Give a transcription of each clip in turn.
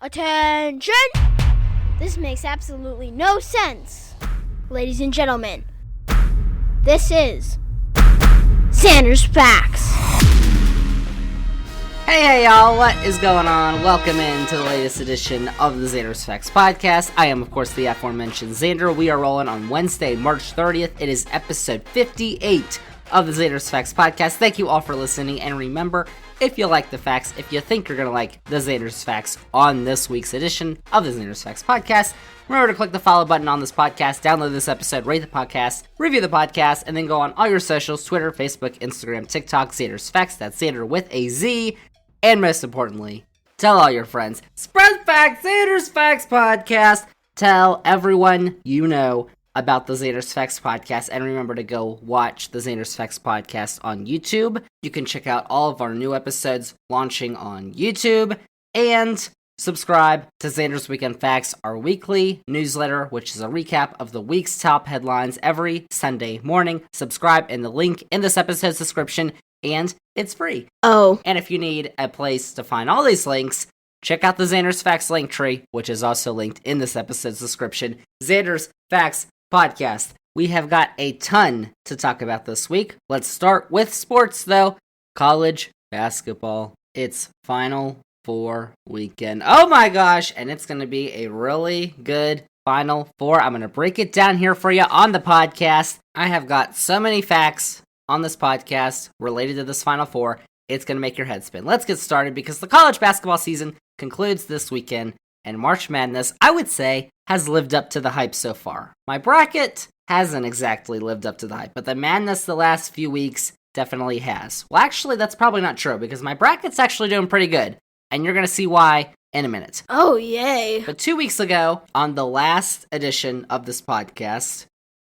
Attention! This makes absolutely no sense. Ladies and gentlemen, this is Zander's Facts. Hey y'all, what is going on? Welcome in to the latest edition of the Zander's Facts podcast. I am, of course, the aforementioned Zander. We are rolling on Wednesday, March 30th. It is episode 58 of the Zander's Facts podcast. Thank you all for listening, and remember, if you like the facts, if you think you're going to like the Zander's Facts on this week's edition of the Zander's Facts podcast, remember to click the follow button on this podcast, download this episode, rate the podcast, review the podcast, and then go on all your socials, Twitter, Facebook, Instagram, TikTok, Zander's Facts, that's Zander with a Z, and most importantly, tell all your friends, spread facts, Zander's Facts podcast, tell everyone you know about the Zander's Facts podcast, and remember to go watch the Zander's Facts podcast on YouTube. You can check out all of our new episodes launching on YouTube, and subscribe to Zander's Weekend Facts, our weekly newsletter, which is a recap of the week's top headlines every Sunday morning. Subscribe in the link in this episode's description, and it's free. Oh. And if you need a place to find all these links, check out the Zander's Facts link tree, which is also linked in this episode's description. Zander's Facts podcast. We have got a ton to talk about this week. Let's start with sports, though. College basketball. It's Final Four weekend. Oh my gosh, and it's going to be a really good Final Four. I'm going to break it down here for you on the podcast. I have got so many facts on this podcast related to this Final Four. It's going to make your head spin. Let's get started because the college basketball season concludes this weekend, and March Madness, I would say, has lived up to the hype so far. My bracket hasn't exactly lived up to the hype, but the madness the last few weeks definitely has. Well, actually, that's probably not true, because my bracket's actually doing pretty good, and you're going to see why in a minute. Oh, yay. But 2 weeks ago, on the last edition of this podcast,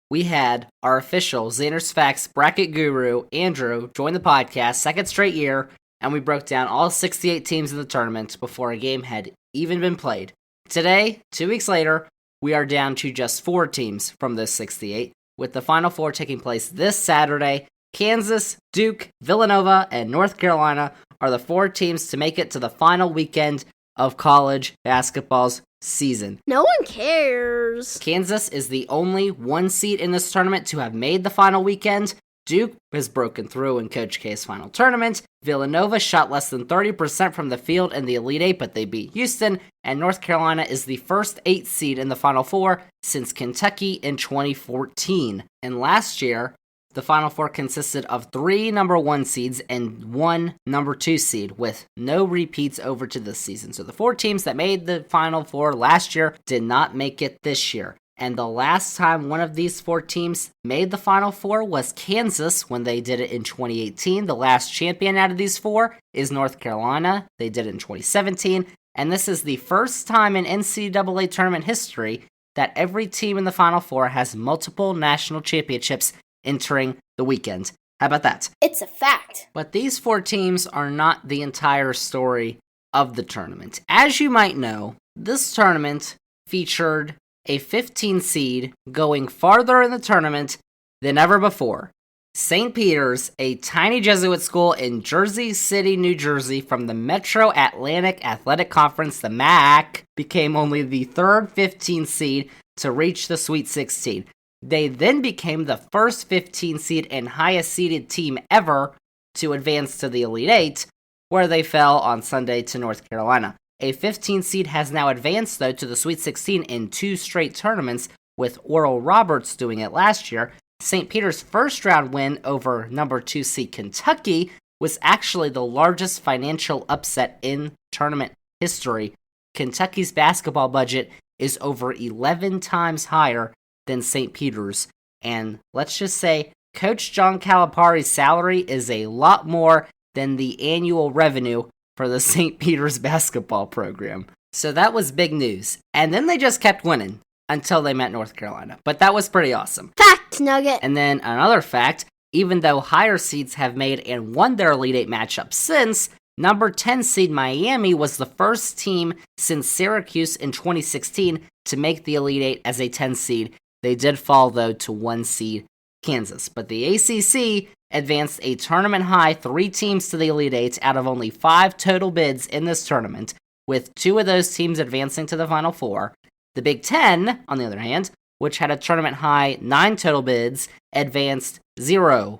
we had our official Zander's Facts bracket guru, Andrew, join the podcast, second straight year, and we broke down all 68 teams in the tournament before a game had even been played. Today, 2 weeks later, we are down to just 4 teams from those 68, with the Final Four taking place this Saturday. Kansas, Duke, Villanova, and North Carolina are the 4 teams to make it to the final weekend of college basketball's season. No one cares. Kansas is the only 1 seed in this tournament to have made the final weekend. Duke has broken through in Coach K's final tournament. Villanova shot less than 30% from the field in the Elite Eight, but they beat Houston. And North Carolina is the first 8 seed in the Final Four since Kentucky in 2014. And last year, the Final Four consisted of 3 number 1 seeds and 1 number 2 seed, with no repeats over to this season. So the 4 teams that made the Final Four last year did not make it this year. And the last time one of these 4 teams made the Final Four was Kansas when they did it in 2018. The last champion out of these 4 is North Carolina. They did it in 2017. And this is the first time in NCAA tournament history that every team in the Final Four has multiple national championships entering the weekend. How about that? It's a fact. But these 4 teams are not the entire story of the tournament. As you might know, this tournament featured a 15 seed going farther in the tournament than ever before. St. Peter's, a tiny Jesuit school in Jersey City, New Jersey, from the Metro Atlantic Athletic Conference, the MAC, became only the third 15 seed to reach the Sweet 16. They then became the first 15 seed and highest seeded team ever to advance to the Elite Eight, where they fell on Sunday to North Carolina. A 15 seed has now advanced, though, to the Sweet 16 in 2 straight tournaments, with Oral Roberts doing it last year. St. Peter's first round win over number 2 seed Kentucky was actually the largest financial upset in tournament history. Kentucky's basketball budget is over 11 times higher than St. Peter's, and let's just say Coach John Calipari's salary is a lot more than the annual revenue for the St. Peter's basketball program. So that was big news. And then they just kept winning until they met North Carolina. But that was pretty awesome. Fact nugget. And then another fact, even though higher seeds have made and won their Elite Eight matchup since, number 10 seed Miami was the first team since Syracuse in 2016 to make the Elite Eight as a 10 seed. They did fall, though, to 1 seed Kansas. But the ACC advanced a tournament-high 3 teams to the Elite Eight out of only 5 total bids in this tournament. with 2 of those teams advancing to the Final Four. The Big Ten, on the other hand, which had a tournament-high 9 total bids, advanced 0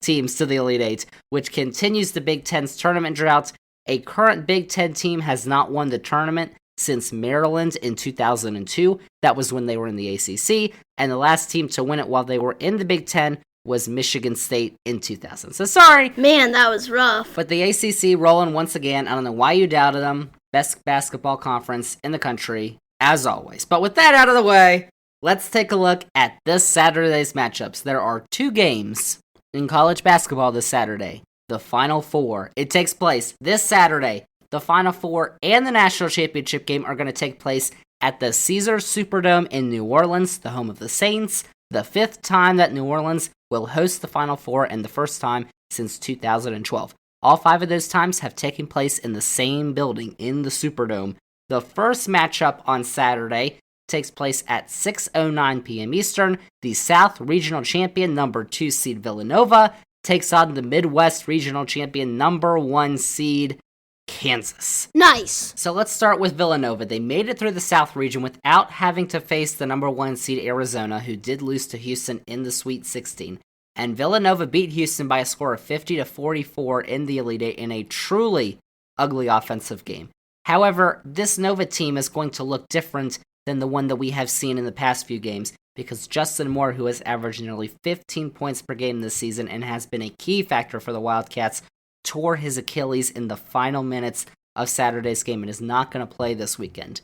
teams to the Elite Eight, which continues the Big Ten's tournament drought. A current Big Ten team has not won the tournament since Maryland in 2002. That was when they were in the ACC, and the last team to win it while they were in the Big Ten was Michigan State in 2000. So sorry. Man, that was rough. But the ACC rolling once again. I don't know why you doubted them. Best basketball conference in the country, as always. But with that out of the way, let's take a look at this Saturday's matchups. There are 2 games in college basketball this Saturday. The Final Four. It takes place this Saturday. The Final Four and the National Championship game are going to take place at the Caesars Superdome in New Orleans, the home of the Saints. The 5th time that New Orleans will host the Final Four and the first time since 2012. All 5 of those times have taken place in the same building, in the Superdome. The first matchup on Saturday takes place at 6:09 p.m. Eastern. The South Regional Champion, number 2 seed Villanova, takes on the Midwest Regional Champion, number 1 seed Kansas. Nice. So let's start with Villanova. They made it through the South region without having to face the number 1 seed Arizona, who did lose to Houston in the Sweet 16. And Villanova beat Houston by a score of 50-44 in the Elite Eight in a truly ugly offensive game. However, this Nova team is going to look different than the one that we have seen in the past few games, because Justin Moore, who has averaged nearly 15 points per game this season and has been a key factor for the Wildcats, tore his Achilles in the final minutes of Saturday's game and is not going to play this weekend.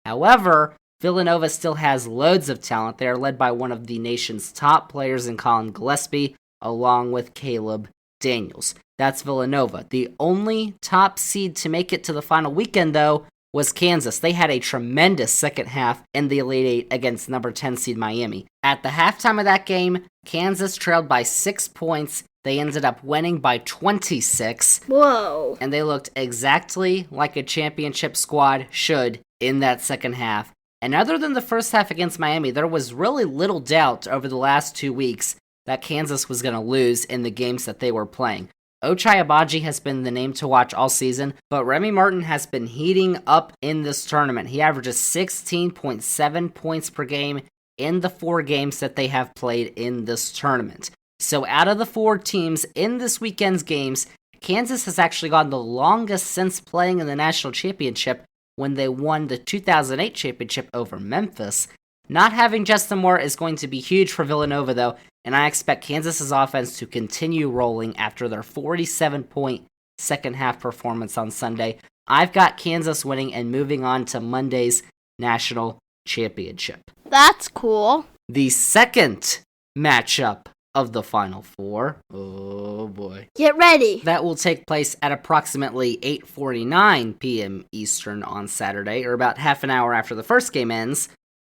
However, Villanova still has loads of talent. They are led by one of the nation's top players in Colin Gillespie, along with Caleb Daniels. That's Villanova. The only top seed to make it to the final weekend, though, was Kansas. They had a tremendous second half in the Elite Eight against number 10 seed Miami. At the halftime of that game, Kansas trailed by 6 points. They ended up winning by 26. Whoa. And they looked exactly like a championship squad should in that second half. And other than the first half against Miami, there was really little doubt over the last 2 weeks that Kansas was going to lose in the games that they were playing. Ochai Agbaji has been the name to watch all season, but Remy Martin has been heating up in this tournament. He averages 16.7 points per game in the 4 games that they have played in this tournament. So out of the 4 teams in this weekend's games, Kansas has actually gone the longest since playing in the national championship when they won the 2008 championship over Memphis. Not having Justin Moore is going to be huge for Villanova, though, and I expect Kansas's offense to continue rolling after their 47-point second-half performance on Sunday. I've got Kansas winning and moving on to Monday's national championship. That's cool. The second matchup of the Final Four, oh boy, Get ready. that will take place at approximately 8:49 p.m. Eastern on Saturday, or about half an hour after the first game ends,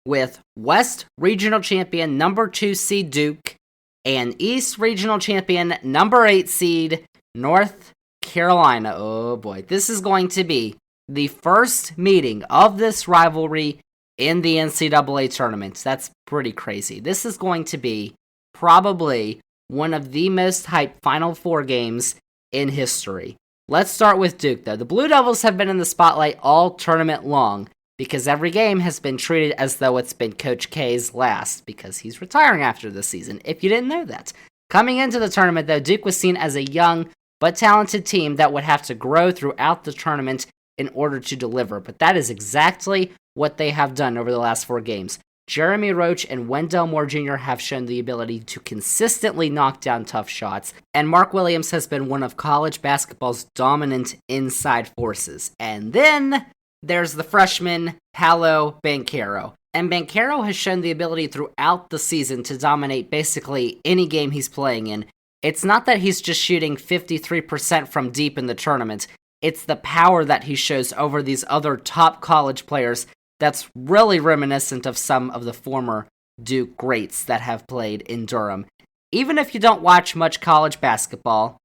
with West Regional Champion number 2 seed Duke and East Regional Champion number 8 seed North Carolina. Oh boy, this is going to be the first meeting of this rivalry in the NCAA tournament. That's pretty crazy. This is going to be probably one of the most hyped Final Four games in history. Let's start with Duke, though. The Blue Devils have been in the spotlight all tournament long, because every game has been treated as though it's been Coach K's last, because he's retiring after this season, if you didn't know that. Coming into the tournament, though, Duke was seen as a young but talented team that would have to grow throughout the tournament in order to deliver, but that is exactly what they have done over the last 4 games. Jeremy Roach and Wendell Moore Jr. have shown the ability to consistently knock down tough shots, and Mark Williams has been one of college basketball's dominant inside forces. And then there's the freshman, Paolo Banchero. And Banchero has shown the ability throughout the season to dominate basically any game he's playing in. It's not that he's just shooting 53% from deep in the tournament. It's the power that he shows over these other top college players that's really reminiscent of some of the former Duke greats that have played in Durham. Even if you don't watch much college basketball,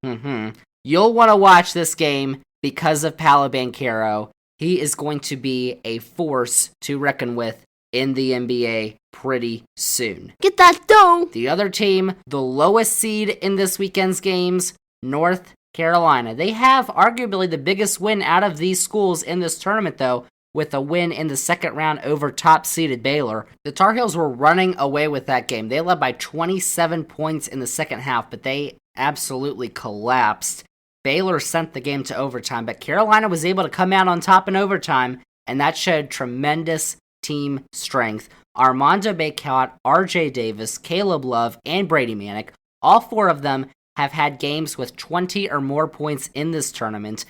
you'll want to watch this game because of Paolo Banchero. He is going to be a force to reckon with in the NBA pretty soon. Get that dough. The other team, the lowest seed in this weekend's games, North Carolina. They have arguably the biggest win out of these schools in this tournament, though, with a win in the second round over top-seeded Baylor. The Tar Heels were running away with that game. They led by 27 points in the second half, but they absolutely collapsed. Baylor sent the game to overtime, but Carolina was able to come out on top in overtime, and that showed tremendous team strength. Armando Bacot, RJ Davis, Caleb Love, and Brady Manick, all four of them have had games with 20 or more points in this tournament.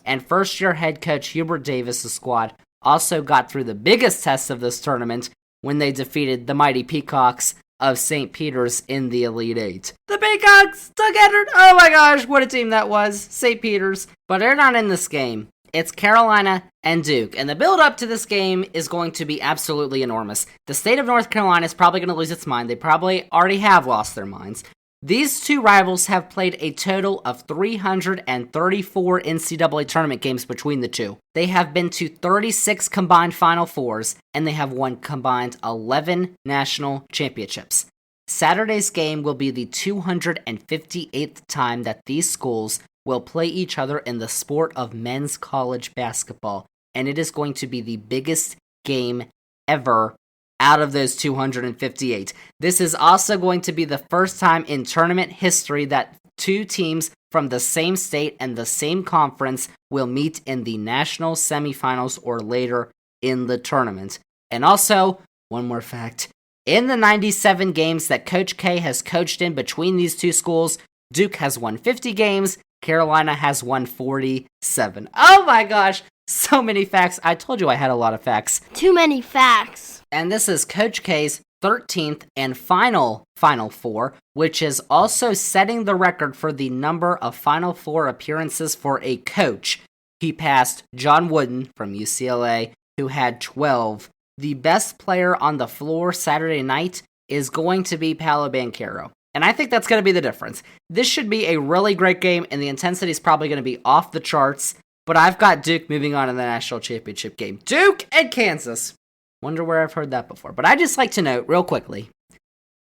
And first-year head coach Hubert Davis' squad also got through the biggest test of this tournament when they defeated the mighty Peacocks of St. Peter's in the Elite Eight. The Peacocks took it. Oh my gosh, what a team that was. St. Peter's. But they're not in this game. It's Carolina and Duke, and the build-up to this game is going to be absolutely enormous. The state of North Carolina is probably going to lose its mind. They probably already have lost their minds. These two rivals have played a total of 334 NCAA tournament games between the two. They have been to 36 combined Final Fours, and they have won combined 11 national championships. Saturday's game will be the 258th time that these schools will play each other in the sport of men's college basketball, and it is going to be the biggest game ever out of those 258. This is also going to be the first time in tournament history that two teams from the same state and the same conference will meet in the national semifinals or later in the tournament. And also, one more fact, in the 97 games that Coach K has coached in between these two schools, Duke has won 50 games, Carolina has won 47. Oh my gosh, so many facts. I told you I had a lot of facts. Too many facts. And this is Coach K's 13th and final Final Four, which is also setting the record for the number of Final Four appearances for a coach. He passed John Wooden from UCLA, who had 12. The best player on the floor Saturday night is going to be Paolo Banchero. And I think that's going to be the difference. This should be a really great game, and the intensity is probably going to be off the charts. But I've got Duke moving on in the national championship game. Duke and Kansas. Wonder where I've heard that before. But I'd just like to note, real quickly,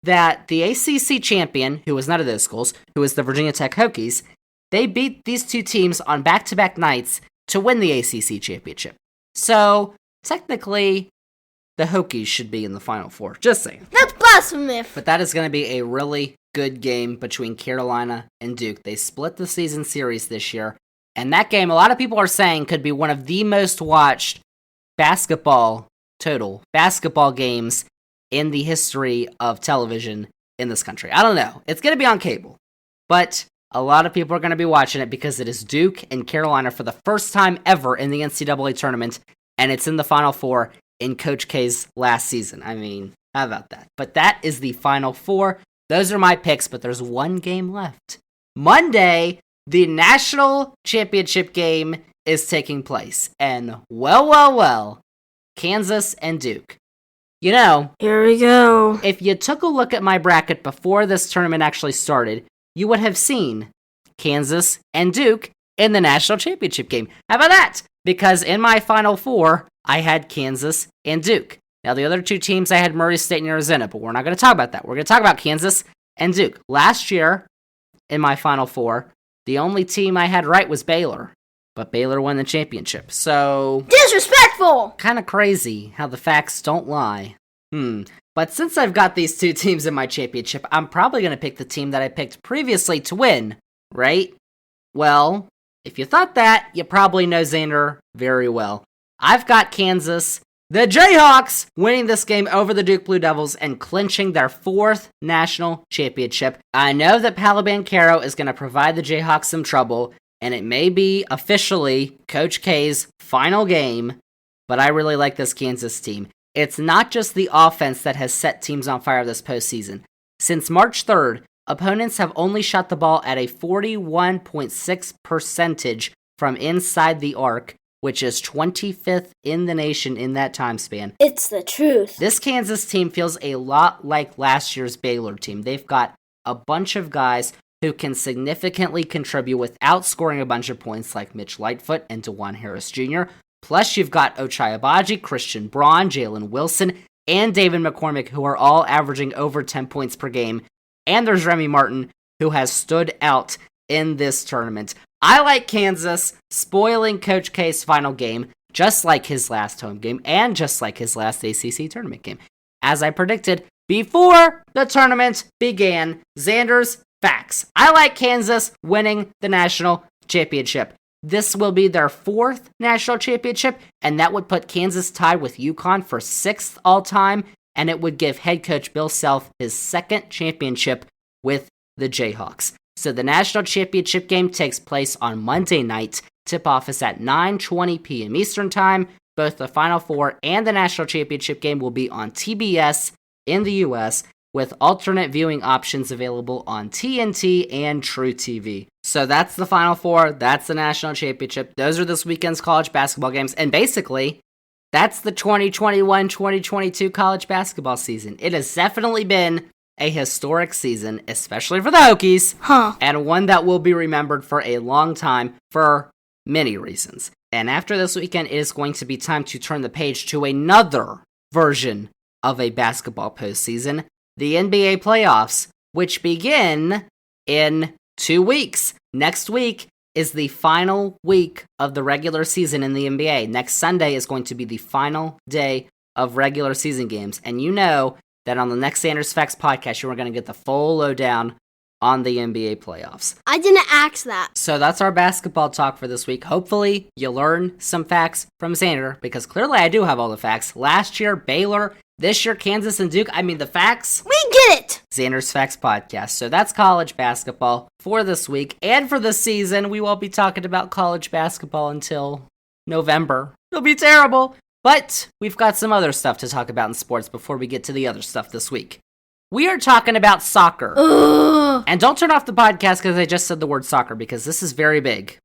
that the ACC champion, who was none of those schools, who was the Virginia Tech Hokies, they beat these two teams on back-to-back nights to win the ACC championship. So, technically, the Hokies should be in the Final Four. Just saying. That's blasphemous. But that is going to be a really good game between Carolina and Duke. They split the season series this year. And that game, a lot of people are saying, could be one of the most watched basketball games in the history of television in this country. I don't know. It's going to be on cable. But a lot of people are going to be watching it because it is Duke and Carolina for the first time ever in the NCAA tournament. And it's in the Final Four in Coach K's last season. I mean, how about that? But that is the Final Four. Those are my picks, but there's one game left. Monday, the national championship game is taking place. And well, Kansas and Duke. You know, Here we go. if you took a look at my bracket before this tournament actually started, you would have seen Kansas and Duke in the national championship game. How about that? Because in my Final Four, I had Kansas and Duke. Now, the other two teams, I had Murray State and Arizona, but we're not going to talk about that. We're going to talk about Kansas and Duke. Last year, in my Final Four, the only team I had right was Baylor, but Baylor won the championship. So, Disrespectful. kind of crazy how the facts don't lie. But since I've got these two teams in my championship, I'm probably going to pick the team that I picked previously to win, right? Well, if you thought that, you probably know Zander very well. I've got Kansas, the Jayhawks, winning this game over the Duke Blue Devils and clinching their fourth national championship. I know that Paolo Banchero is going to provide the Jayhawks some trouble, and it may be officially Coach K's final game, but I really like this Kansas team. It's not just the offense that has set teams on fire this postseason. Since March 3rd, opponents have only shot the ball at a 41.6% from inside the arc, which is 25th in the nation in that time span. It's the truth. This Kansas team feels a lot like last year's Baylor team. They've got a bunch of guys who can significantly contribute without scoring a bunch of points, like Mitch Lightfoot and DeJuan Harris Jr., Plus, you've got Ochai Agbaji, Christian Braun, Jalen Wilson, and David McCormick, who are all averaging over 10 points per game. And there's Remy Martin, who has stood out in this tournament. I like Kansas spoiling Coach K's final game, just like his last home game and just like his last ACC tournament game. As I predicted before the tournament began, Zander's facts. I like Kansas winning the national championship. This will be their 4th national championship, and that would put Kansas tied with UConn for 6th all-time, and it would give head coach Bill Self his 2nd championship with the Jayhawks. So the national championship game takes place on Monday night. Tip-off is at 9:20 p.m. Eastern Time. Both the Final Four and the national championship game will be on TBS in the U.S., with alternate viewing options available on TNT and True TV. So that's the Final Four, that's the national championship, those are this weekend's college basketball games, and basically, that's the 2021-2022 college basketball season. It has definitely been a historic season, especially for the Hokies, and one that will be remembered for a long time for many reasons. And after this weekend, it is going to be time to turn the page to another version of a basketball postseason, the NBA playoffs, which begin in 2 weeks. Next week is the final week of the regular season in the NBA. Next Sunday is going to be the final day of regular season games. And you know that on the next Zander's Facts podcast, you are going to get the full lowdown on the NBA playoffs. I didn't ask that. So that's our basketball talk for this week. Hopefully you learn some facts from Zander, because clearly I do have all the facts. Last year, Baylor. This year, Kansas and Duke. I mean, the facts. We get it! Zander's Facts Podcast. So that's college basketball for this week. And for this season, we won't be talking about college basketball until November. It'll be terrible. But we've got some other stuff to talk about in sports before we get to the other stuff this week. We are talking about soccer. Ugh. And don't turn off the podcast because I just said the word soccer, because this is very big.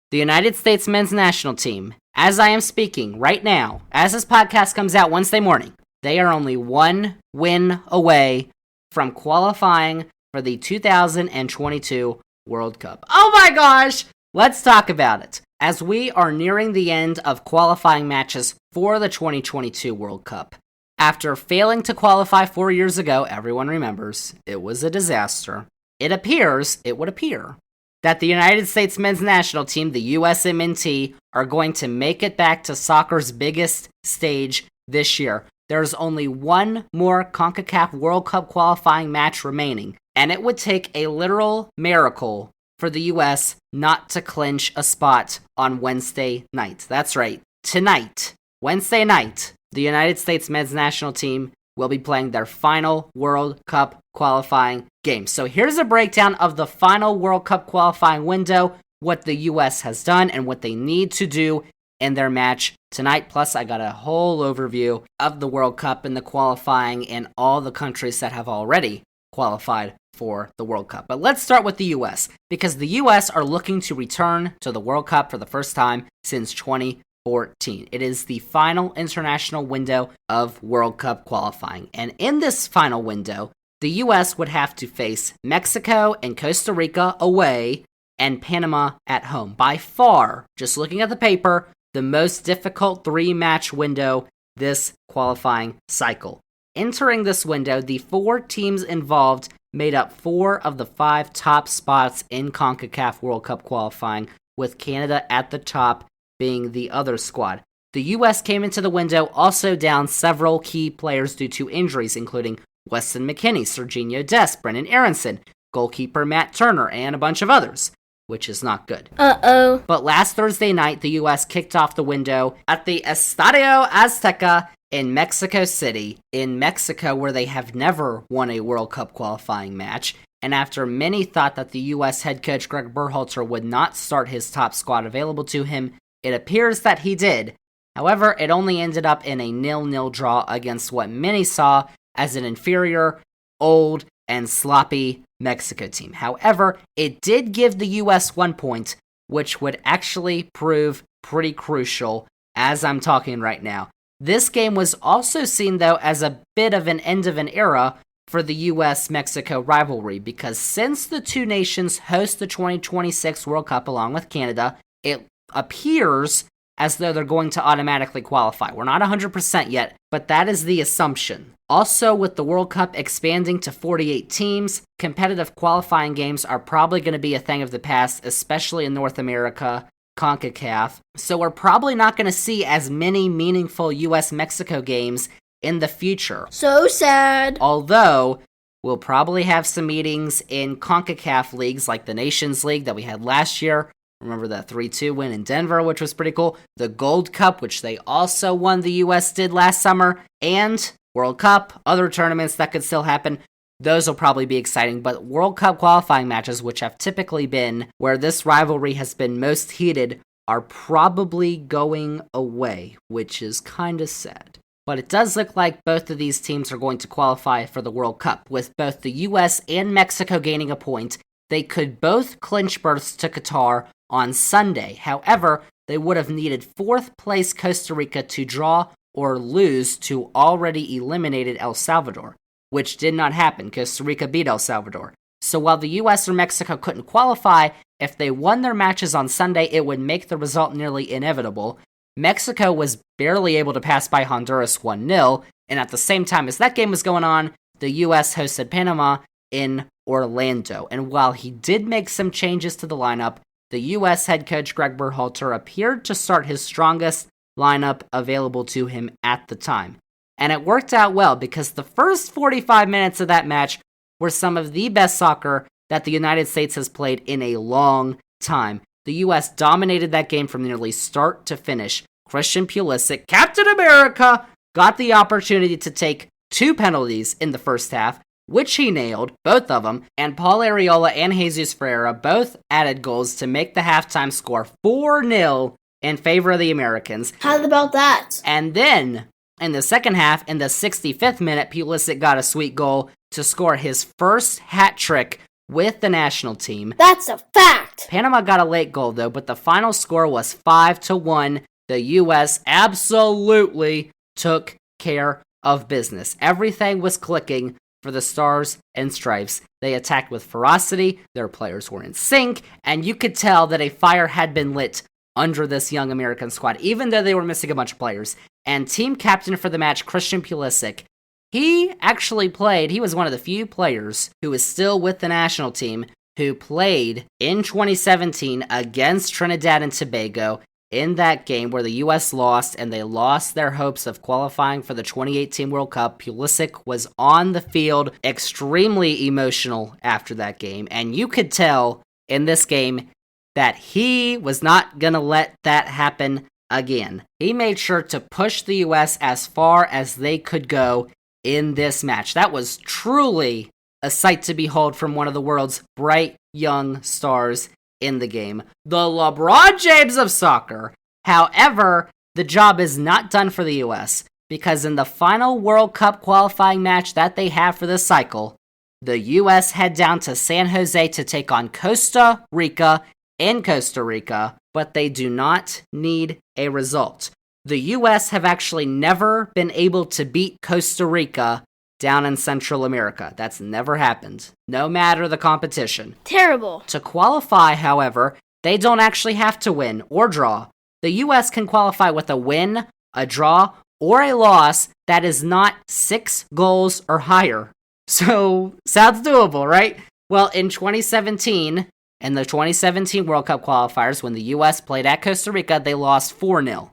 The United States men's national team, as I am speaking right now, as this podcast comes out Wednesday morning, they are only 1 win away from qualifying for the 2022 World Cup. Oh my gosh! Let's talk about it. As we are nearing the end of qualifying matches for the 2022 World Cup. After failing to qualify 4 years ago, everyone remembers, it was a disaster. It would appear, that the United States men's national team, the USMNT, are going to make it back to soccer's biggest stage this year. There's only one more CONCACAF World Cup qualifying match remaining, and it would take a literal miracle for the U.S. not to clinch a spot on Wednesday night. That's right, tonight, Wednesday night, the United States men's national team will be playing their final World Cup qualifying game. So here's a breakdown of the final World Cup qualifying window, what the U.S. has done, and what they need to do in their match tonight. Plus, I got a whole overview of the World Cup and the qualifying and all the countries that have already qualified for the World Cup. But let's start with the U.S., because the U.S. are looking to return to the World Cup for the first time since 2014. It is the final international window of World Cup qualifying. And in this final window, the U.S. would have to face Mexico and Costa Rica away and Panama at home. By far, just looking at the paper, the most difficult 3-match window this qualifying cycle. Entering this window, the 4 teams involved made up 4 of the 5 top spots in CONCACAF World Cup qualifying, with Canada at the top being the other squad. The U.S. came into the window also down several key players due to injuries, including Weston McKennie, Serginho Dest, Brennan Aronson, goalkeeper Matt Turner, and a bunch of others, which is not good. Uh-oh. But last Thursday night, the U.S. kicked off the window at the Estadio Azteca in Mexico City, in Mexico, where they have never won a World Cup qualifying match. And after many thought that the U.S. head coach Greg Berhalter would not start his top squad available to him, it appears that he did. However, it only ended up in a 0-0 draw against what many saw as an inferior, old, and sloppy Mexico team. However, it did give the U.S. 1 point, which would actually prove pretty crucial as I'm talking right now. This game was also seen, though, as a bit of an end of an era for the U.S.-Mexico rivalry, because since the two nations host the 2026 World Cup along with Canada, it appears as though they're going to automatically qualify. We're not 100% yet, but that is the assumption. Also, with the World Cup expanding to 48 teams, competitive qualifying games are probably going to be a thing of the past, especially in North America, CONCACAF. So we're probably not going to see as many meaningful US-Mexico games in the future. So sad. Although, we'll probably have some meetings in CONCACAF leagues like the Nations League that we had last year. Remember that 3-2 win in Denver, which was pretty cool. The Gold Cup, which they also won, the US did last summer. And World Cup, other tournaments that could still happen. Those will probably be exciting. But World Cup qualifying matches, which have typically been where this rivalry has been most heated, are probably going away, which is kind of sad. But it does look like both of these teams are going to qualify for the World Cup, with both the US and Mexico gaining a point. They could both clinch berths to Qatar on Sunday. However, they would have needed 4th place Costa Rica to draw or lose to already eliminated El Salvador, which did not happen. Costa Rica beat El Salvador. So while the US or Mexico couldn't qualify, if they won their matches on Sunday, it would make the result nearly inevitable. Mexico was barely able to pass by Honduras 1-0, and at the same time as that game was going on, the US hosted Panama in Orlando. And while he did make some changes to the lineup, the US head coach Greg Berhalter appeared to start his strongest lineup available to him at the time. And it worked out well because the first 45 minutes of that match were some of the best soccer that the United States has played in a long time. The US dominated that game from nearly start to finish. Christian Pulisic, Captain America, got the opportunity to take 2 penalties in the first half, which he nailed, both of them, and Paul Arriola and Jesus Ferreira both added goals to make the halftime score 4-0 in favor of the Americans. How about that? And then, in the second half, in the 65th minute, Pulisic got a sweet goal to score his first hat trick with the national team. That's a fact! Panama got a late goal, though, but the final score was 5-1. The U.S. absolutely took care of business. Everything was clicking for the Stars and Stripes. They attacked with ferocity, their players were in sync, and you could tell that a fire had been lit under this young American squad, even though they were missing a bunch of players. And team captain for the match, Christian Pulisic, he actually played, he was one of the few players who is still with the national team who played in 2017 against Trinidad and Tobago in that game where the U.S. lost and they lost their hopes of qualifying for the 2018 World Cup. Pulisic was on the field, extremely emotional after that game, and you could tell in this game that he was not going to let that happen again. He made sure to push the U.S. as far as they could go in this match. That was truly a sight to behold from one of the world's bright young stars in the game, the LeBron James of soccer. However, the job is not done for the U.S. because in the final World Cup qualifying match that they have for this cycle, the U.S. head down to San Jose to take on Costa Rica in Costa Rica, but they do not need a result. The U.S. have actually never been able to beat Costa Rica down in Central America. That's never happened, no matter the competition. Terrible. To qualify, however, they don't actually have to win or draw. The U.S. can qualify with a win, a draw, or a loss that is not 6 goals or higher. So, sounds doable, right? Well, in 2017, in the 2017 World Cup qualifiers, when the U.S. played at Costa Rica, they lost 4-0.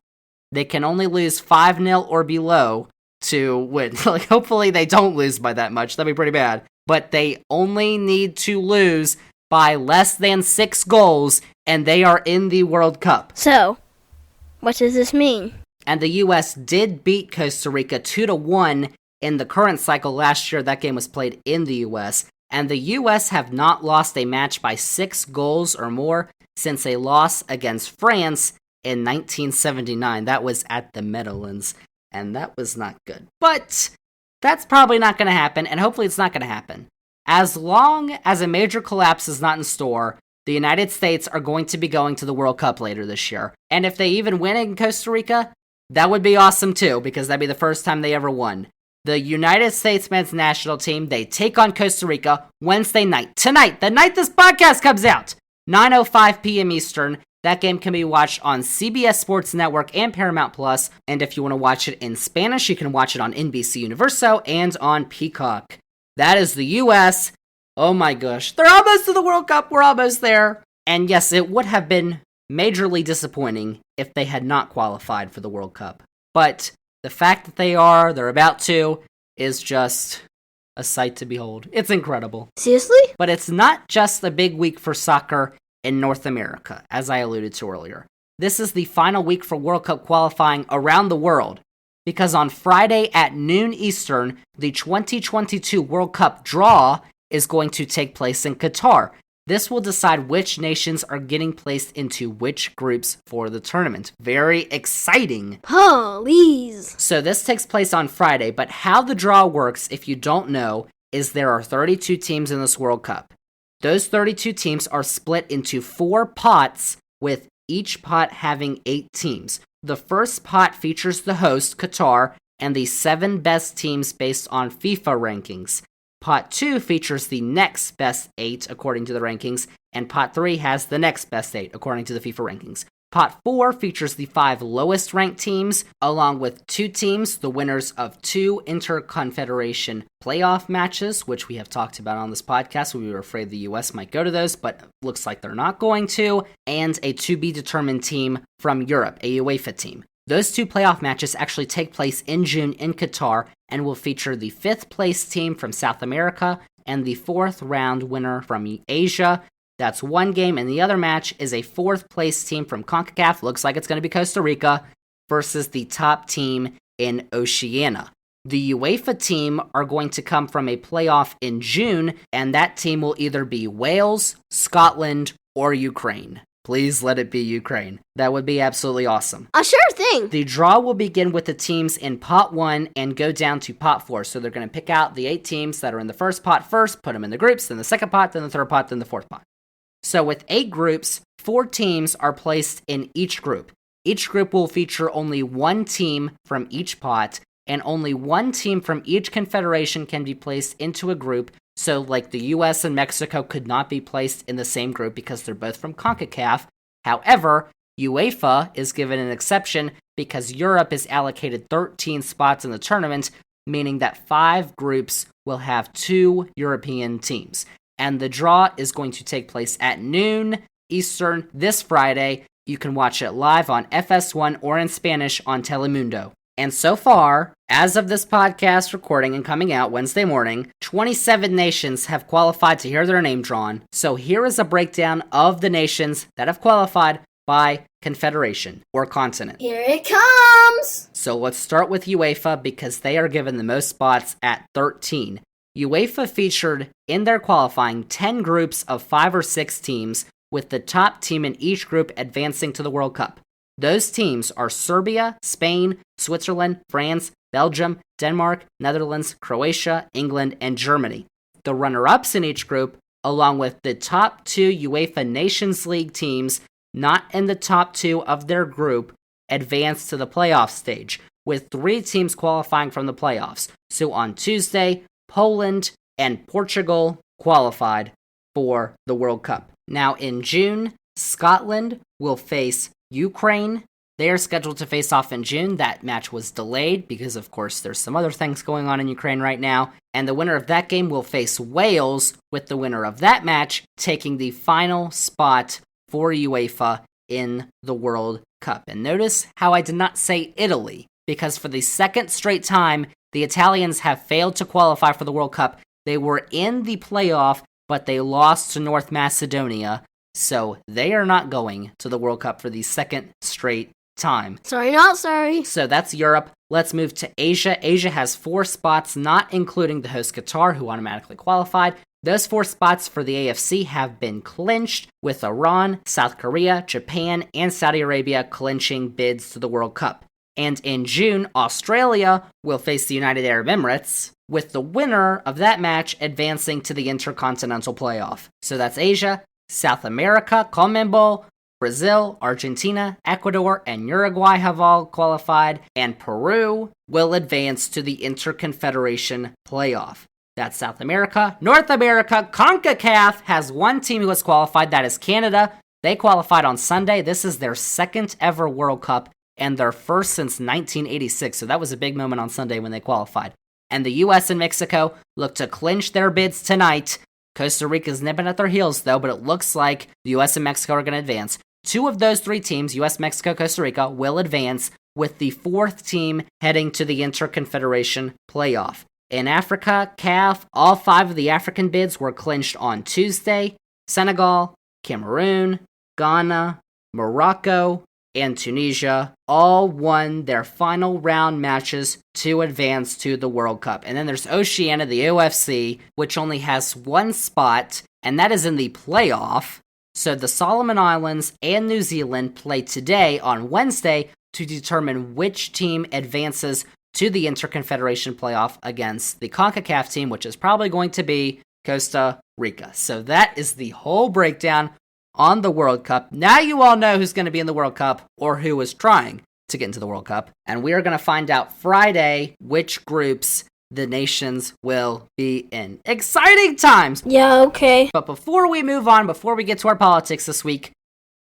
They can only lose 5-0 or below to win. Like, hopefully they don't lose by that much. That'd be pretty bad. But they only need to lose by less than 6 goals, and they are in the World Cup. So, what does this mean? And the U.S. did beat Costa Rica 2-1 in the current cycle last year. That game was played in the U.S. And the U.S. have not lost a match by 6 goals or more since a loss against France in 1979. That was at the Meadowlands, and that was not good. But that's probably not going to happen, and hopefully it's not going to happen. As long as a major collapse is not in store, the United States are going to be going to the World Cup later this year. And if they even win in Costa Rica, that would be awesome too, because that'd be the first time they ever won. The United States men's national team, they take on Costa Rica Wednesday night. Tonight, the night this podcast comes out, 9:05 p.m. Eastern. That game can be watched on CBS Sports Network and Paramount Plus, and if you want to watch it in Spanish, you can watch it on NBC Universo and on Peacock. That is the U.S. Oh my gosh, they're almost to the World Cup, we're almost there. And yes, it would have been majorly disappointing if they had not qualified for the World Cup. But the fact that they're about to, is just a sight to behold. It's incredible. Seriously? But it's not just a big week for soccer in North America, as I alluded to earlier. This is the final week for World Cup qualifying around the world, because on Friday at noon Eastern, the 2022 World Cup draw is going to take place in Qatar. This will decide which nations are getting placed into which groups for the tournament. Very exciting. Please. So this takes place on Friday, but how the draw works, if you don't know, is there are 32 teams in this World Cup. Those 32 teams are split into 4 pots, with each pot having 8 teams. The first pot features the host, Qatar, and the 7 best teams based on FIFA rankings. Pot 2 features the next best 8 according to the rankings, and Pot 3 has the next best 8 according to the FIFA rankings. Pot 4 features the 5 lowest ranked teams, along with 2 teams, the winners of 2 Interconfederation playoff matches, which we have talked about on this podcast. We were afraid the US might go to those, but looks like they're not going to, and a to-be-determined team from Europe, a UEFA team. Those 2 playoff matches actually take place in June in Qatar and will feature the 5th place team from South America and the 4th round winner from Asia. That's one game, and the other match is a 4th place team from CONCACAF, looks like it's going to be Costa Rica, versus the top team in Oceania. The UEFA team are going to come from a playoff in June, and that team will either be Wales, Scotland, or Ukraine. Please let it be Ukraine. That would be absolutely awesome. A sure thing. The draw will begin with the teams in Pot 1 and go down to Pot 4. So they're going to pick out the 8 teams that are in the first pot first, put them in the groups, then the second pot, then the third pot, then the fourth pot. So with 8 groups, 4 teams are placed in each group. Each group will feature only 1 team from each pot, and only 1 team from each confederation can be placed into a group. So, like the US and Mexico could not be placed in the same group because they're both from CONCACAF. However, UEFA is given an exception because Europe is allocated 13 spots in the tournament, meaning that 5 groups will have 2 European teams. And the draw is going to take place at noon Eastern this Friday. You can watch it live on FS1 or in Spanish on Telemundo. And so far, as of this podcast recording and coming out Wednesday morning, 27 nations have qualified to hear their name drawn. So here is a breakdown of the nations that have qualified by confederation or continent. Here it comes! So let's start with UEFA because they are given the most spots at 13. UEFA featured in their qualifying 10 groups of 5 or 6 teams, with the top team in each group advancing to the World Cup. Those teams are Serbia, Spain, Switzerland, France, Belgium, Denmark, Netherlands, Croatia, England, and Germany. The runner-ups in each group, along with the top 2 UEFA Nations League teams not in the top 2 of their group, advance to the playoff stage, with 3 teams qualifying from the playoffs. So on Tuesday, Poland and Portugal qualified for the World Cup. Now in June, Scotland will face Ukraine. They are scheduled to face off in June. That match was delayed because, of course, there's some other things going on in Ukraine right now. And the winner of that game will face Wales, with the winner of that match taking the final spot for UEFA in the World Cup. And notice how I did not say Italy, because for the second straight time, the Italians have failed to qualify for the World Cup. They were in the playoff, but they lost to North Macedonia. So they are not going to the World Cup for the second straight time. Sorry, not sorry. So that's Europe. Let's move to Asia. Asia has 4 spots, not including the host Qatar, who automatically qualified. Those 4 spots for the AFC have been clinched, with Iran, South Korea, Japan, and Saudi Arabia clinching bids to the World Cup. And in June, Australia will face the United Arab Emirates, with the winner of that match advancing to the Intercontinental Playoff. So that's Asia. South America, CONMEBOL, Brazil, Argentina, Ecuador, and Uruguay have all qualified, and Peru will advance to the Interconfederation Playoff. That's South America. North America, CONCACAF has 1 team who has qualified, that is Canada. They qualified on Sunday. This is their second ever World Cup and their first since 1986. So that was a big moment on Sunday when they qualified. And the U.S. and Mexico look to clinch their bids tonight. Costa Rica's nipping at their heels, though, but it looks like the U.S. and Mexico are going to advance. 2 of those 3 teams, U.S., Mexico, Costa Rica, will advance, with the 4th team heading to the Interconfederation playoff. In Africa, CAF, all 5 of the African bids were clinched on Tuesday. Senegal, Cameroon, Ghana, Morocco, and Tunisia all won their final round matches to advance to the World Cup. And then there's Oceania, the OFC, which only has 1 spot, and that is in the playoff. So the Solomon Islands and New Zealand play today on Wednesday to determine which team advances to the Interconfederation playoff against the CONCACAF team, which is probably going to be Costa Rica. So that is the whole breakdown on the World Cup. Now you all know who's going to be in the World Cup, or who is trying to get into the World Cup. And we are going to find out Friday which groups the nations will be in. Exciting times! Yeah, okay. But before we move on, before we get to our politics this week,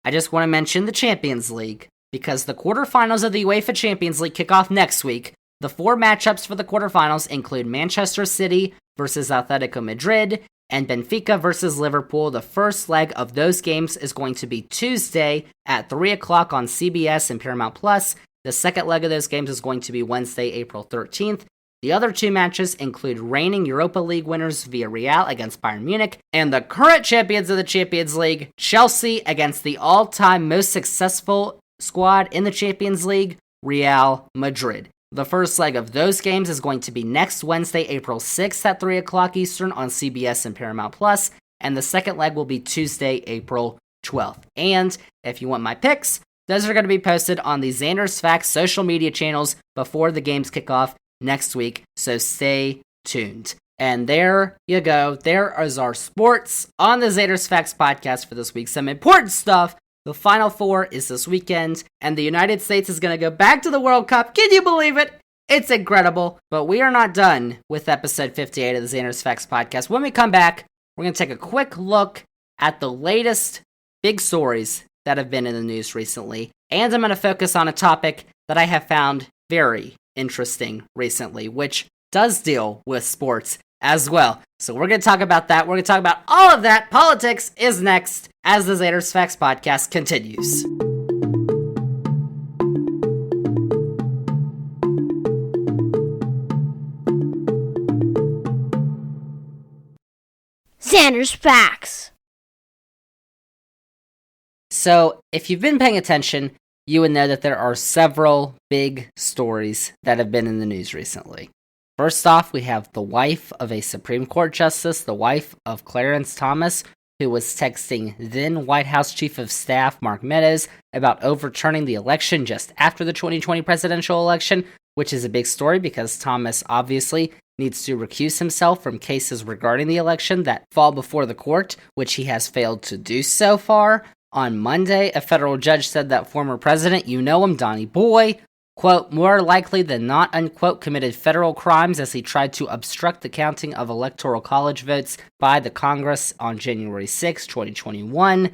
I just want to mention the Champions League, because the quarterfinals of the UEFA Champions League kick off next week. The 4 matchups for the quarterfinals include Manchester City versus Atletico Madrid, and Benfica versus Liverpool. The first leg of those games is going to be Tuesday at 3 o'clock on CBS and Paramount Plus. The second leg of those games is going to be Wednesday, April 13th. The other 2 matches include reigning Europa League winners Villarreal against Bayern Munich, and the current champions of the Champions League, Chelsea, against the all-time most successful squad in the Champions League, Real Madrid. The first leg of those games is going to be next Wednesday, April 6th at 3 o'clock Eastern on CBS and Paramount Plus, and the second leg will be Tuesday, April 12th. And if you want my picks, those are going to be posted on the Zander's Facts social media channels before the games kick off next week, so stay tuned. And there you go. There is our sports on the Zander's Facts podcast for this week. Some important stuff. The Final Four is this weekend, and the United States is going to go back to the World Cup. Can you believe it? It's incredible. But we are not done with episode 58 of the Zander's Facts podcast. When we come back, we're going to take a quick look at the latest big stories that have been in the news recently. And I'm going to focus on a topic that I have found very interesting recently, which does deal with sports as well. So we're going to talk about that. We're going to talk about all of that. Politics is next as the Zander's Facts podcast continues. Zander's Facts. So if you've been paying attention, you would know that there are several big stories that have been in the news recently. First off, we have the wife of a Supreme Court justice, the wife of Clarence Thomas, who was texting then White House Chief of Staff Mark Meadows about overturning the election just after the 2020 presidential election, which is a big story because Thomas obviously needs to recuse himself from cases regarding the election that fall before the court, which he has failed to do so far. On Monday, a federal judge said that former president, you know him, Donnie Boy, quote, more likely than not, unquote, committed federal crimes as he tried to obstruct the counting of electoral college votes by the Congress on January 6, 2021.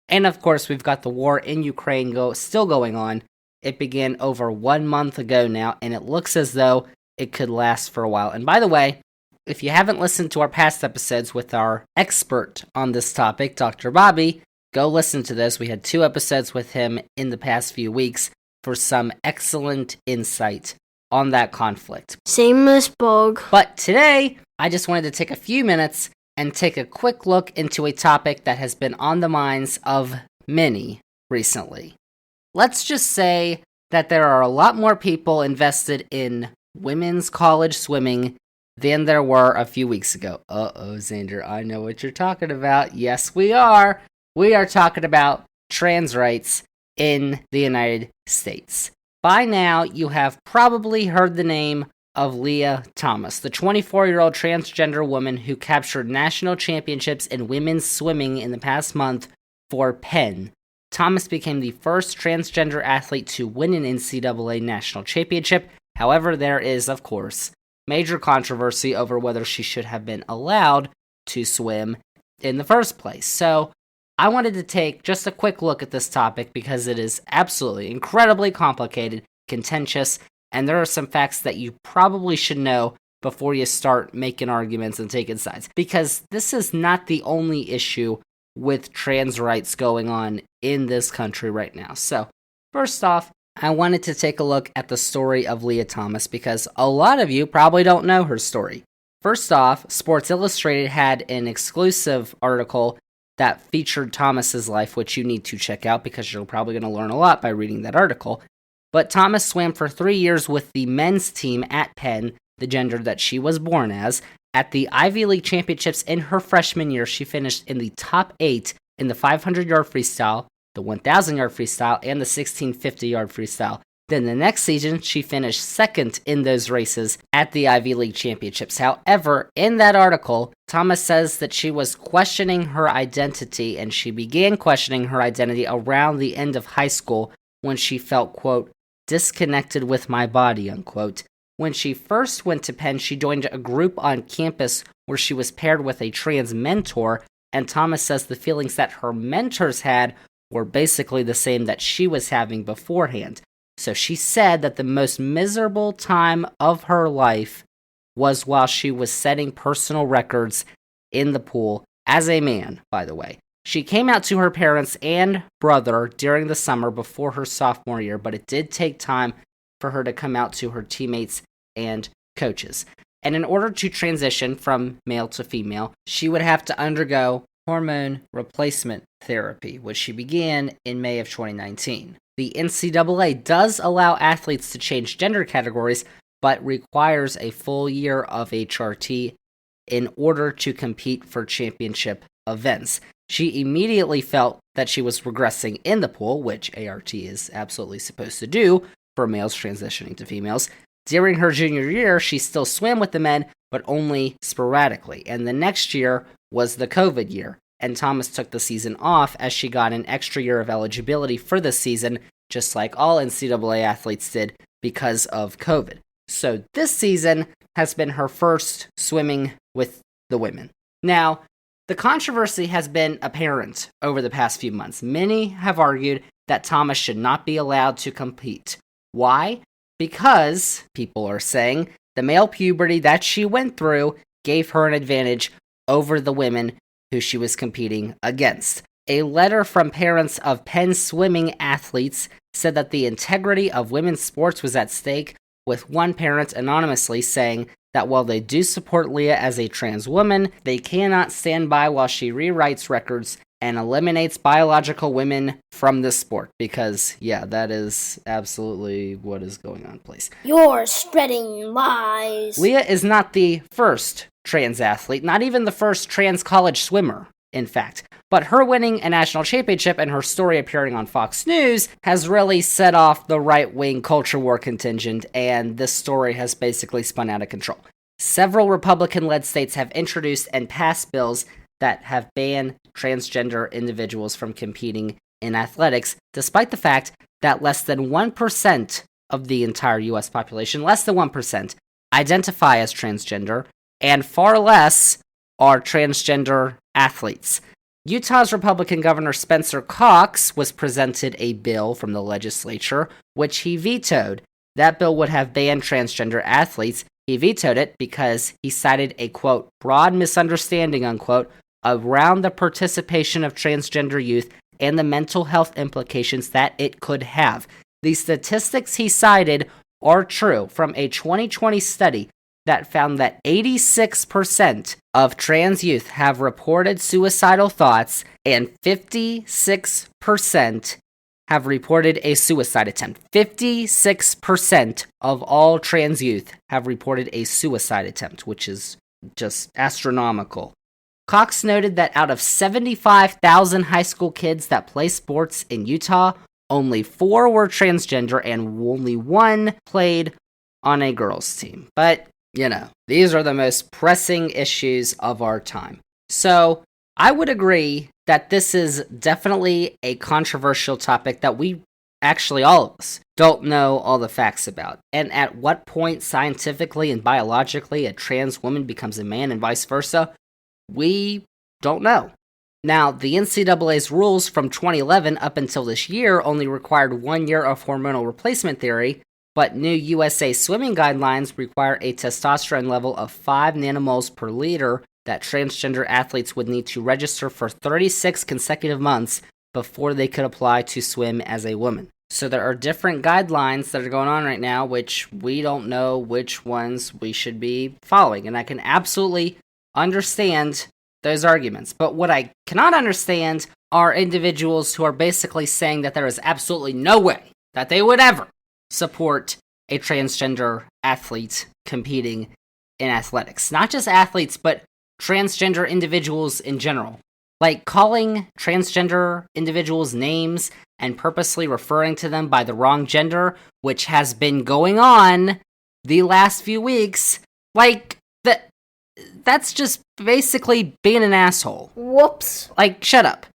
And of course, we've got the war in Ukraine still going on. It began over 1 month ago now, and it looks as though it could last for a while. And by the way, if you haven't listened to our past episodes with our expert on this topic, Dr. Bobby, go listen to this. We had 2 episodes with him in the past few weeks for some excellent insight on that conflict. Same as Bog. But today, I just wanted to take a few minutes and take a quick look into a topic that has been on the minds of many recently. Let's just say that there are a lot more people invested in women's college swimming than there were a few weeks ago. Uh-oh, Zander, I know what you're talking about. Yes, we are. We are talking about trans rights in the United States. By now, you have probably heard the name of Leah Thomas, the 24-year-old transgender woman who captured national championships in women's swimming in the past month for Penn. Thomas became the first transgender athlete to win an NCAA national championship. However, there is, of course, major controversy over whether she should have been allowed to swim in the first place. So, I wanted to take just a quick look at this topic because it is absolutely incredibly complicated, contentious, and there are some facts that you probably should know before you start making arguments and taking sides. Because this is not the only issue with trans rights going on in this country right now. So, first off, I wanted to take a look at the story of Leah Thomas because a lot of you probably don't know her story. First off, Sports Illustrated had an exclusive article that featured Thomas's life, which you need to check out because you're probably going to learn a lot by reading that article. But Thomas swam for 3 years with the men's team at Penn, the gender that she was born as. At the Ivy League Championships in her freshman year, she finished in the top 8 in the 500-yard freestyle, the 1,000-yard freestyle, and the 1,650-yard freestyle. Then the next season, she finished second in those races at the Ivy League Championships. However, in that article, Thomas says that she was questioning her identity, and she began questioning her identity around the end of high school when she felt, quote, disconnected with my body, unquote. When she first went to Penn, she joined a group on campus where she was paired with a trans mentor, and Thomas says the feelings that her mentors had were basically the same that she was having beforehand. So she said that the most miserable time of her life was while she was setting personal records in the pool, as a man, by the way. She came out to her parents and brother during the summer before her sophomore year, but it did take time for her to come out to her teammates and coaches. And in order to transition from male to female, she would have to undergo hormone replacement therapy, which she began in May of 2019. The NCAA does allow athletes to change gender categories, but requires a full year of HRT in order to compete for championship events. She immediately felt that she was regressing in the pool, which ART is absolutely supposed to do for males transitioning to females. During her junior year, she still swam with the men, but only sporadically. And the next year was the COVID year, and Thomas took the season off as she got an extra year of eligibility for the season, just like all NCAA athletes did because of COVID. So this season has been her first swimming with the women. Now, the controversy has been apparent over the past few months. Many have argued that Thomas should not be allowed to compete. Why? Because, people are saying, the male puberty that she went through gave her an advantage over the women who she was competing against. A letter from parents of Penn swimming athletes said that the integrity of women's sports was at stake, with one parent anonymously saying that while they do support Leah as a trans woman, they cannot stand by while she rewrites records and eliminates biological women from the sport. Because, yeah, that is absolutely what is going on, please. You're spreading lies. Leah is not the first trans athlete, not even the first trans college swimmer, in fact. But her winning a national championship and her story appearing on Fox News has really set off the right-wing culture war contingent, and this story has basically spun out of control. Several Republican-led states have introduced and passed bills that have banned transgender individuals from competing in athletics, despite the fact that less than 1% of the entire U.S. population, less than 1%, identify as transgender, and far less are transgender athletes. Utah's Republican Governor Spencer Cox was presented a bill from the legislature, which he vetoed. That bill would have banned transgender athletes. He vetoed it because he cited a, quote, broad misunderstanding, unquote, around the participation of transgender youth and the mental health implications that it could have. The statistics he cited are true from a 2020 study that found that 86% of trans youth have reported suicidal thoughts and 56% have reported a suicide attempt. 56% of all trans youth have reported a suicide attempt, which is just astronomical. Cox noted that out of 75,000 high school kids that play sports in Utah, only 4 were transgender and only 1 played on a girls' team. But you know, these are the most pressing issues of our time. So, I would agree that this is definitely a controversial topic that we actually, all of us, don't know all the facts about. And at what point, scientifically and biologically, a trans woman becomes a man and vice versa, we don't know. Now, the NCAA's rules from 2011 up until this year only required 1 year of hormonal replacement therapy, but new USA swimming guidelines require a testosterone level of 5 nanomoles per liter that transgender athletes would need to register for 36 consecutive months before they could apply to swim as a woman. So there are different guidelines that are going on right now, which we don't know which ones we should be following. And I can absolutely understand those arguments. But what I cannot understand are individuals who are basically saying that there is absolutely no way that they would ever support a transgender athlete competing in athletics. Not just athletes, but transgender individuals in general. Like calling transgender individuals names and purposely referring to them by the wrong gender, which has been going on the last few weeks. Like, that's just basically being an asshole. Whoops. Like, shut up.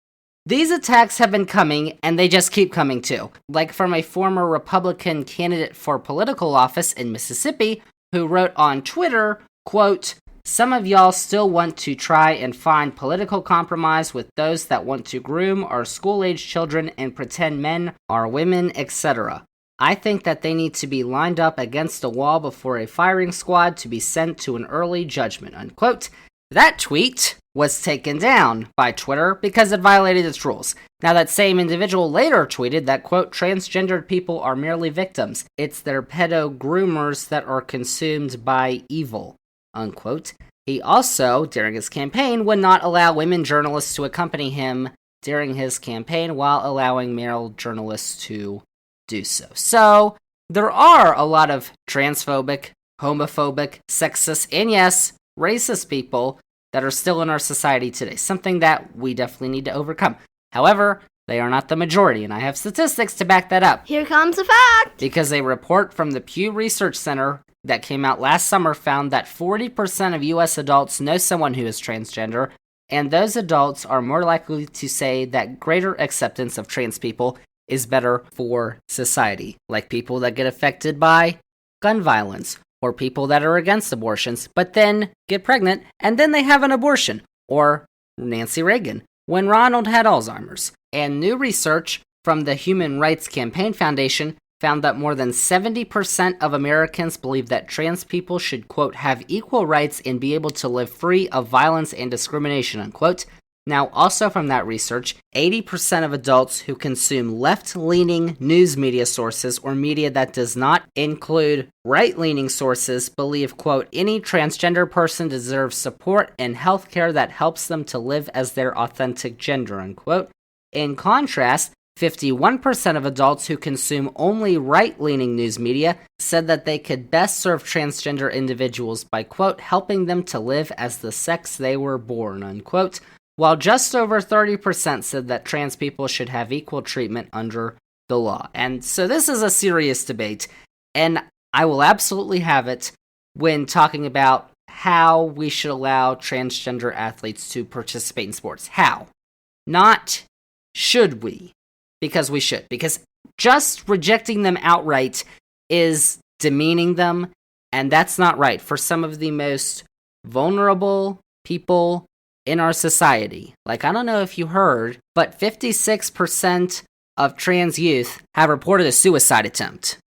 These attacks have been coming, and they just keep coming too. Like from a former Republican candidate for political office in Mississippi, who wrote on Twitter, quote, "Some of y'all still want to try and find political compromise with those that want to groom our school-age children and pretend men are women, etc. I think that they need to be lined up against a wall before a firing squad to be sent to an early judgment," unquote. That tweet was taken down by Twitter because it violated its rules. Now, that same individual later tweeted that, quote, "Transgendered people are merely victims. It's their pedo groomers that are consumed by evil," unquote. He also, during his campaign, would not allow women journalists to accompany him during his campaign while allowing male journalists to do so. So, there are a lot of transphobic, homophobic, sexist, and yes, racist people that are still in our society today, something that we definitely need to overcome. However, they are not the majority, and I have statistics to back that up. Here comes a fact! Because a report from the Pew Research Center that came out last summer found that 40% of U.S. adults know someone who is transgender, and those adults are more likely to say that greater acceptance of trans people is better for society, like people that get affected by gun violence, or people that are against abortions, but then get pregnant, and then they have an abortion, or Nancy Reagan, when Ronald had Alzheimer's. And new research from the Human Rights Campaign Foundation found that more than 70% of Americans believe that trans people should, quote, "have equal rights and be able to live free of violence and discrimination," unquote. Now, also from that research, 80% of adults who consume left-leaning news media sources or media that does not include right-leaning sources believe, quote, "any transgender person deserves support and health care that helps them to live as their authentic gender," unquote. In contrast, 51% of adults who consume only right-leaning news media said that they could best serve transgender individuals by, quote, "helping them to live as the sex they were born," unquote. While just over 30% said that trans people should have equal treatment under the law. And so this is a serious debate, and I will absolutely have it when talking about how we should allow transgender athletes to participate in sports. How? Not should we, because we should. Because just rejecting them outright is demeaning them, and that's not right for some of the most vulnerable people in our society. Like, I don't know if you heard, but 56% of trans youth have reported a suicide attempt.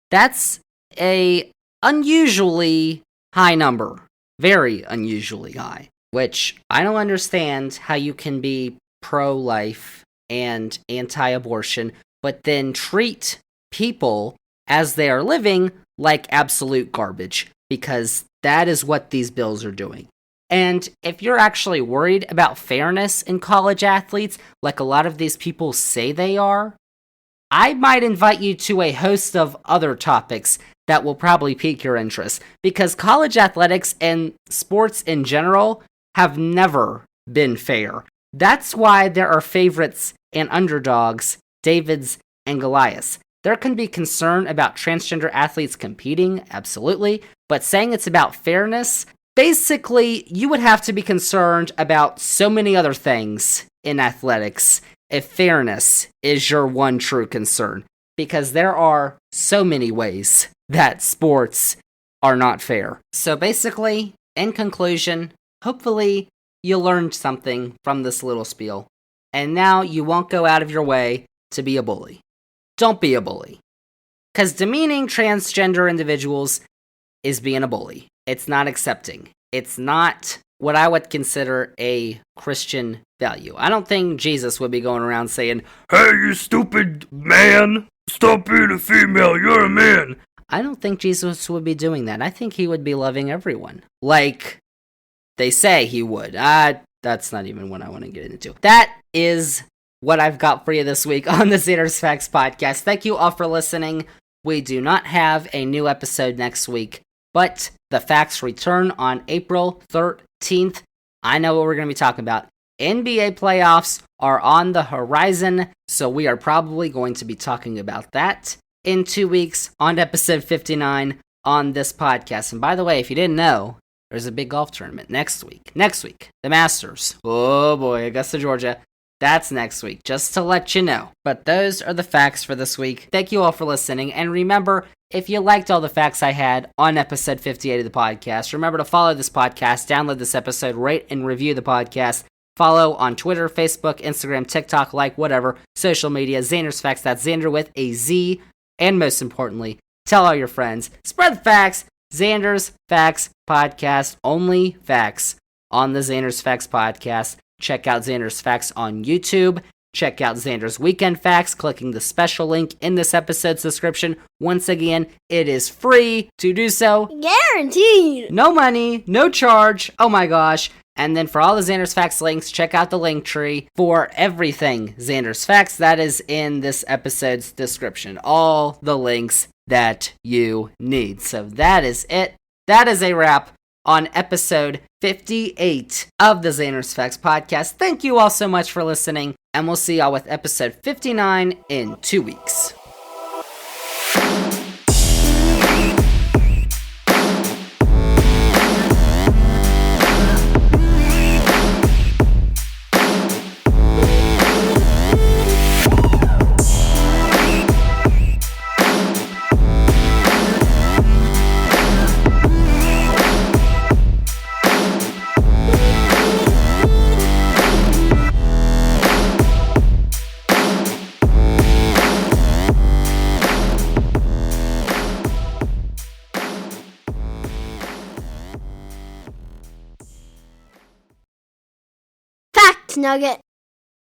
That's a unusually high number. Very unusually high. Which, I don't understand how you can be pro-life and anti-abortion, but then treat people as they are living like absolute garbage. Because that is what these bills are doing. And if you're actually worried about fairness in college athletes, like a lot of these people say they are, I might invite you to a host of other topics that will probably pique your interest. Because college athletics and sports in general have never been fair. That's why there are favorites and underdogs, Davids and Goliaths. There can be concern about transgender athletes competing, absolutely, but saying it's about fairness, basically, you would have to be concerned about so many other things in athletics if fairness is your one true concern. Because there are so many ways that sports are not fair. So basically, in conclusion, hopefully you learned something from this little spiel. And now you won't go out of your way to be a bully. Don't be a bully. Because demeaning transgender individuals is being a bully. It's not accepting. It's not what I would consider a Christian value. I don't think Jesus would be going around saying, "Hey, you stupid man, stop being a female, you're a man." I don't think Jesus would be doing that. I think he would be loving everyone. Like they say he would. That's not even what I want to get into. That is what I've got for you this week on the Zander's Facts podcast. Thank you all for listening. We do not have a new episode next week, but the facts return on April 13th. I know what we're going to be talking about. NBA playoffs are on the horizon, so we are probably going to be talking about that in 2 weeks on episode 59 on this podcast. And by the way, if you didn't know, there's a big golf tournament next week. The Masters. Oh boy, Augusta, Georgia. That's next week, just to let you know. But those are the facts for this week. Thank you all for listening. And remember, if you liked all the facts I had on episode 58 of the podcast, remember to follow this podcast, download this episode, rate and review the podcast. Follow on Twitter, Facebook, Instagram, TikTok, like whatever, social media, Zander's Facts. That's Zander with a Z. And most importantly, tell all your friends. Spread the facts. Zander's Facts Podcast. Only facts on the Zander's Facts Podcast. Check out Zander's Facts on YouTube. Check out Zander's Weekend Facts, clicking the special link in this episode's description. Once again, it is free to do so. Guaranteed. No money, no charge. Oh my gosh. And then for all the Zander's Facts links, check out the link tree for everything Zander's Facts. That is in this episode's description. All the links that you need. So that is it. That is a wrap on episode 58 of the Zander's Facts podcast. Thank you all so much for listening, and we'll see y'all with episode 59 in 2 weeks. Fact nugget.